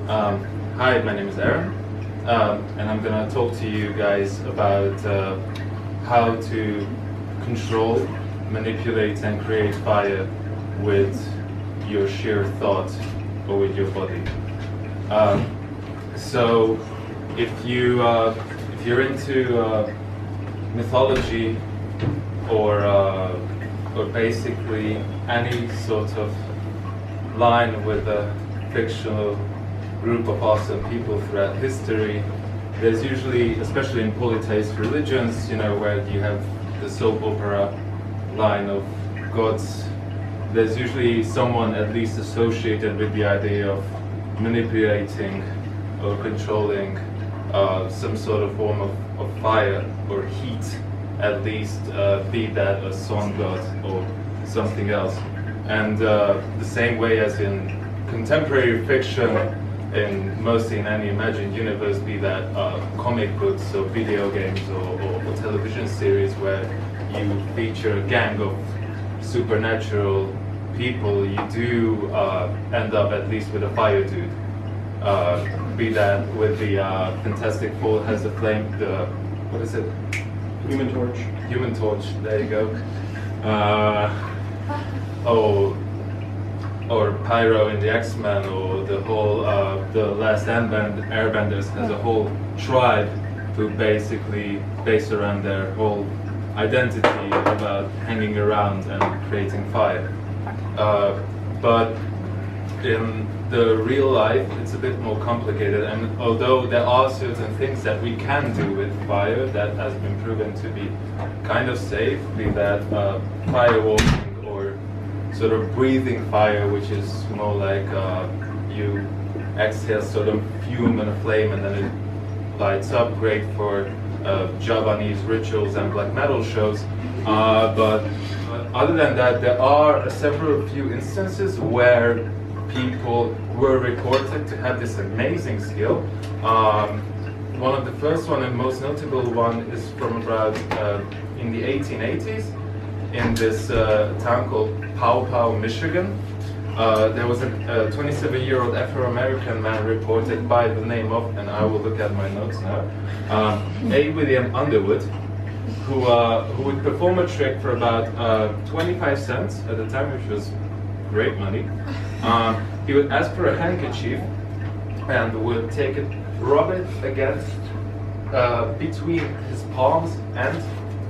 Hi, my name is Aron, and I'm gonna talk to you guys about how to control, manipulate, and create fire with your sheer thought or with your body. So, if you're into mythology or basically any sort of line with a fictional group of awesome people throughout history, there's usually, especially in polytheist religions, where you have the soap opera line of gods, there's usually someone at least associated with the idea of manipulating or controlling some sort of form of fire or heat, at least, be that a sun god or something else. And the same way as in contemporary fiction, mostly in any imagined universe, be that comic books or video games or television series where you feature a gang of supernatural people, you do end up at least with a fire dude. Be that with the Fantastic Four has the flame, what is it? Human Torch. Human Torch, there you go. Or Pyro in the X-Men, or the whole, the Last Airbenders has a whole tribe who basically base around their whole identity about hanging around and creating fire. But in the real life, it's a bit more complicated, and although there are certain things that we can do with fire that has been proven to be kind of safe, be that firewalking, sort of breathing fire, which is more like you exhale sort of fume and a flame and then it lights up, great for Javanese rituals and black metal shows. But other than that, there are several few instances where people were reported to have this amazing skill. One of the first one and most notable one is from about in the 1880s. In this town called Paw, Michigan. There was a 27-year-old Afro-American man reported by the name of, and I will look at my notes now, A. William Underwood, who would perform a trick for about 25 cents at the time, which was great money. He would ask for a handkerchief and would take it, rub it against between his palms and,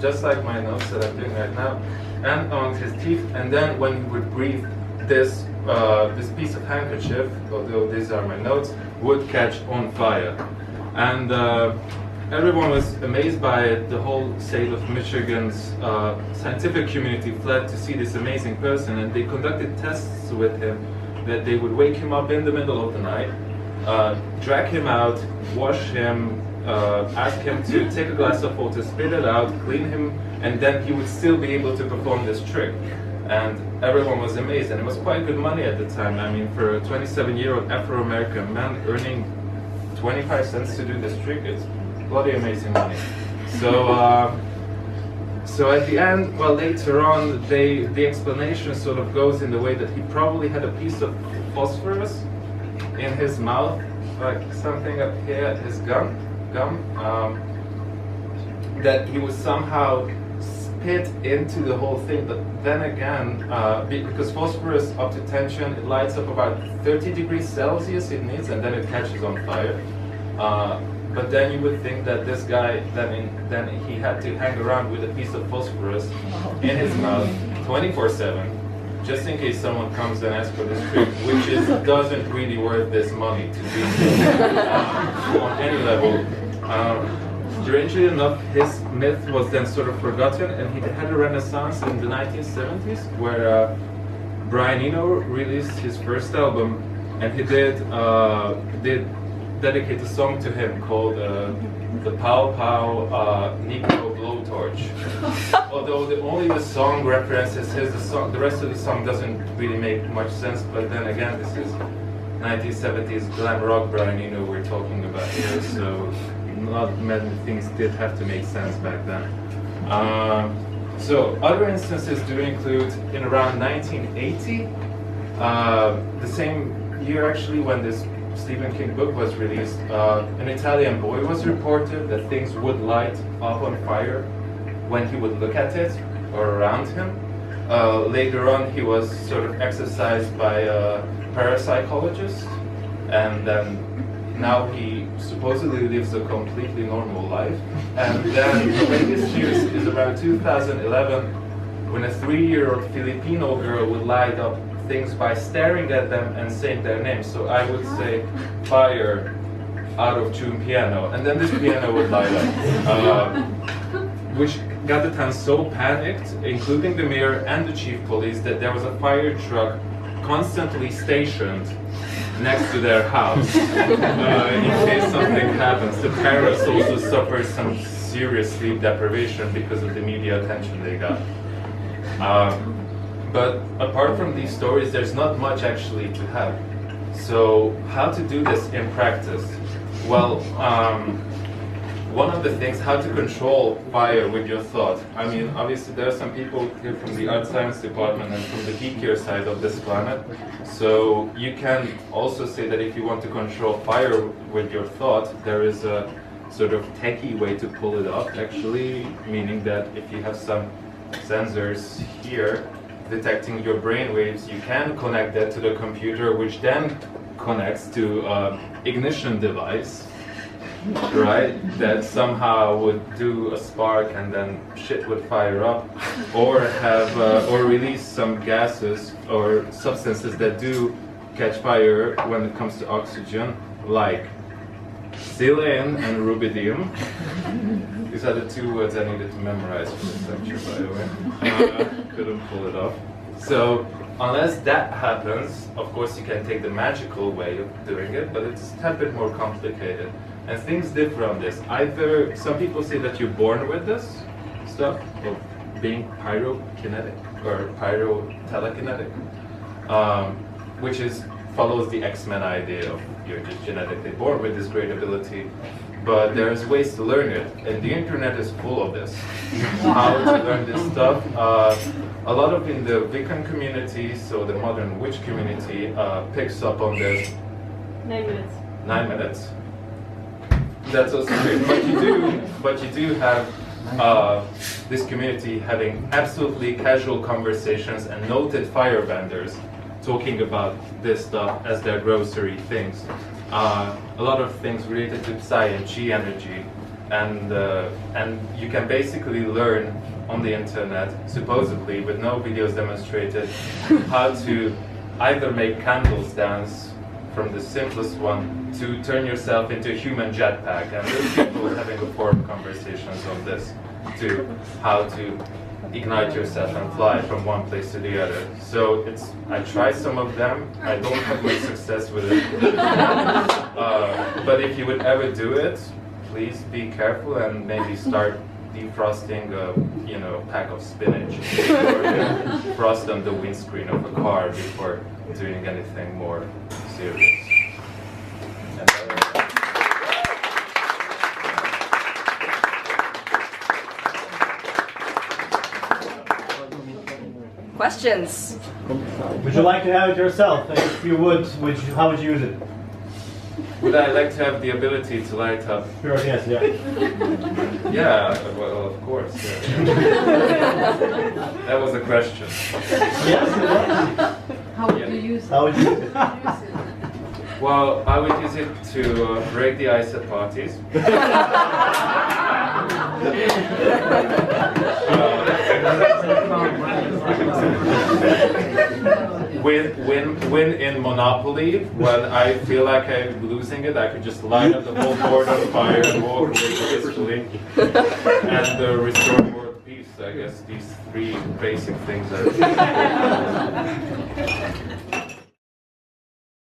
just like my notes that I'm doing right now, and on his teeth, and then when he would breathe, this piece of handkerchief, although these are my notes, would catch on fire. And everyone was amazed by it. The whole state of Michigan's scientific community fled to see this amazing person, and they conducted tests with him that they would wake him up in the middle of the night, drag him out, wash him, ask him to take a glass of water, spit it out, clean him, and then he would still be able to perform this trick. And everyone was amazed, and it was quite good money at the time. I mean, for a 27-year-old Afro-American man earning 25 cents to do this trick, it's bloody amazing money. So, so at the end, well, later on, the explanation sort of goes in the way that he probably had a piece of phosphorus in his mouth, like something up here at his gum, that he was somehow spit into the whole thing. But then again, because phosphorus up to tension, it lights up about 30 degrees Celsius it needs, and then it catches on fire. But then you would think that this guy, then he had to hang around with a piece of phosphorus in his mouth 24/7, just in case someone comes and asks for this trick, which doesn't really worth this money to do on any level. Strangely enough, his myth was then sort of forgotten, and he had a renaissance in the 1970s, where Brian Eno released his first album, and he did dedicate a song to him called the Pow Negro Blowtorch. Although only the song references the song, the rest of the song doesn't really make much sense. But then again, this is 1970s glam rock Brian Eno we're talking about here, so not many things did have to make sense back then. So other instances do include in around 1980, the same year actually when this Stephen King book was released, an Italian boy was reported that things would light up on fire when he would look at it or around him. Later on, he was sort of exercised by a parapsychologist, and then now he supposedly lives a completely normal life. And then the latest news is around 2011, when a 3-year-old Filipino girl would light up things by staring at them and saying their names. So I would say fire out of June piano, and then this piano would light up, which got the town so panicked, including the mayor and the chief police, that there was a fire truck constantly stationed next to their house in case something happens. The parents also suffered some serious sleep deprivation because of the media attention they got. But apart from these stories, there's not much actually to have. So how to do this in practice? Well, one of the things, how to control fire with your thought. I mean, obviously there are some people here from the art science department and from the geekier side of this planet. So you can also say that if you want to control fire with your thought, there is a sort of techie way to pull it off, actually, meaning that if you have some sensors here detecting your brain waves, you can connect that to the computer, which then connects to an ignition device, right, that somehow would do a spark and then shit would fire up, or have or release some gases or substances that do catch fire when it comes to oxygen, like xylene and rubidium. These are the 2 words I needed to memorize for this lecture, by the way. Couldn't pull it off. So unless that happens, of course you can take the magical way of doing it, but it's a bit more complicated. And things differ on this. Either some people say that you're born with this stuff of being pyrokinetic or pyrotelekinetic, which follows the X-Men idea of you're just genetically born with this great ability. But there's ways to learn it, and the internet is full of this. How to learn this stuff. A lot of in the Wiccan community, so the modern witch community, picks up on this. 9 minutes. 9 minutes. That's also great, but you do have this community having absolutely casual conversations and noted firebenders talking about this stuff as their grocery things. A lot of things related to Psi and Chi energy, and you can basically learn on the internet, supposedly with no videos demonstrated, how to either make candles dance, from the simplest one, to turn yourself into a human jetpack. And there's people having a forum conversations on this, to how to ignite yourself and fly from one place to the other. So I tried some of them. I don't have much success with it. But if you would ever do it, please be careful and maybe start defrosting a pack of spinach or frost on the windscreen of a car before doing anything more serious. Questions? Would you like to have it yourself? And if you would, how would you use it? Would I like to have the ability to light up? Pyrokenesis, yeah. Yeah, well, of course. Yeah. That was a question. Yes, How would you use it? how would you use it? Well, I would use it to break the ice at parties. Win in Monopoly. When I feel like I'm losing it, I could just light up the whole board on fire and walk away peacefully. And restore world peace. I guess these 3 basic things are.